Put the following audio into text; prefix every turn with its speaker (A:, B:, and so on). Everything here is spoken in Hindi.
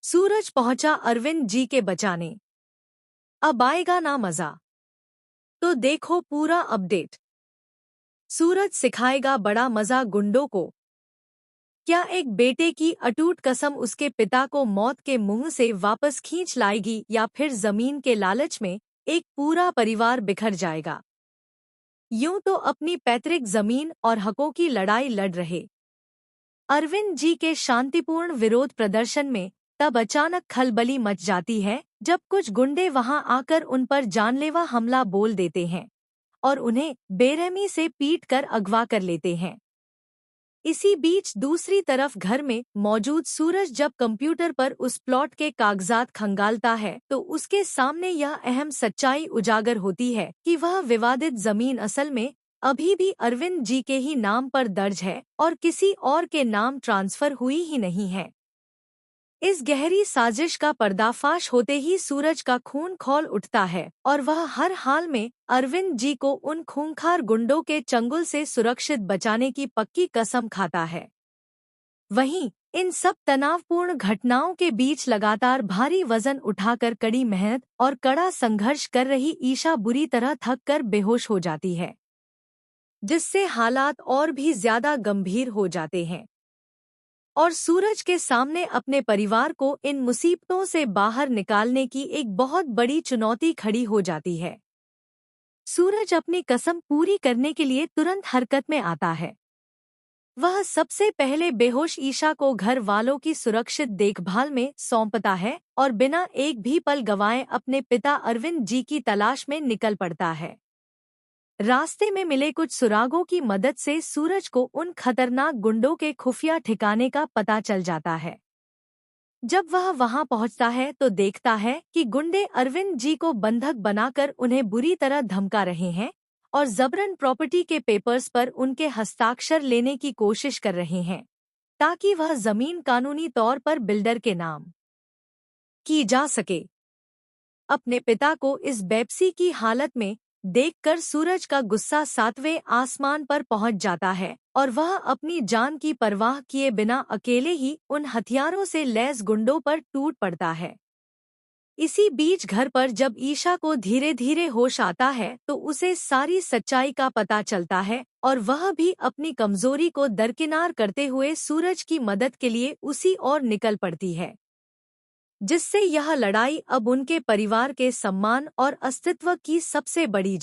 A: सूरज पहुंचा अरविंद जी के बचाने। अब आएगा ना मजा? तो देखो पूरा अपडेट। सूरज सिखाएगा बड़ा मजा गुंडों को। क्या एक बेटे की अटूट कसम उसके पिता को मौत के मुंह से वापस खींच लाएगी, या फिर जमीन के लालच में एक पूरा परिवार बिखर जाएगा? यूं तो अपनी पैतृक जमीन और हकों की लड़ाई लड़ रहे अरविंद जी के शांतिपूर्ण विरोध प्रदर्शन में तब अचानक खलबली मच जाती है, जब कुछ गुंडे वहां आकर उन पर जानलेवा हमला बोल देते हैं और उन्हें बेरहमी से पीट कर अगवा कर लेते हैं। इसी बीच दूसरी तरफ घर में मौजूद सूरज जब कंप्यूटर पर उस प्लॉट के कागजात खंगालता है, तो उसके सामने यह अहम सच्चाई उजागर होती है कि वह विवादित जमीन असल में अभी भी अरविंद जी के ही नाम पर दर्ज है और किसी और के नाम ट्रांसफर हुई ही नहीं है। इस गहरी साजिश का पर्दाफाश होते ही सूरज का खून खौल उठता है और वह हर हाल में अरविंद जी को उन खूंखार गुंडों के चंगुल से सुरक्षित बचाने की पक्की कसम खाता है। वहीं इन सब तनावपूर्ण घटनाओं के बीच लगातार भारी वजन उठाकर कड़ी मेहनत और कड़ा संघर्ष कर रही ईशा बुरी तरह थक कर बेहोश हो जाती है, जिससे हालात और भी ज्यादा गंभीर हो जाते हैं और सूरज के सामने अपने परिवार को इन मुसीबतों से बाहर निकालने की एक बहुत बड़ी चुनौती खड़ी हो जाती है। सूरज अपनी कसम पूरी करने के लिए तुरंत हरकत में आता है। वह सबसे पहले बेहोश ईशा को घर वालों की सुरक्षित देखभाल में सौंपता है और बिना एक भी पल गंवाए अपने पिता अरविंद जी की तलाश में निकल पड़ता है। रास्ते में मिले कुछ सुरागों की मदद से सूरज को उन खतरनाक गुंडों के खुफिया ठिकाने का पता चल जाता है। जब वह वहां पहुंचता है तो देखता है कि गुंडे अरविंद जी को बंधक बनाकर उन्हें बुरी तरह धमका रहे हैं और जबरन प्रॉपर्टी के पेपर्स पर उनके हस्ताक्षर लेने की कोशिश कर रहे हैं, ताकि वह जमीन कानूनी तौर पर बिल्डर के नाम की जा सके। अपने पिता को इस बेबसी की हालत में देखकर सूरज का गुस्सा सातवें आसमान पर पहुंच जाता है और वह अपनी जान की परवाह किए बिना अकेले ही उन हथियारों से लैस गुंडों पर टूट पड़ता है। इसी बीच घर पर जब ईशा को धीरे धीरे होश आता है तो उसे सारी सच्चाई का पता चलता है और वह भी अपनी कमजोरी को दरकिनार करते हुए सूरज की मदद के लिए उसी ओर निकल पड़ती है, जिससे यह लड़ाई अब उनके परिवार के सम्मान और अस्तित्व की सबसे बड़ी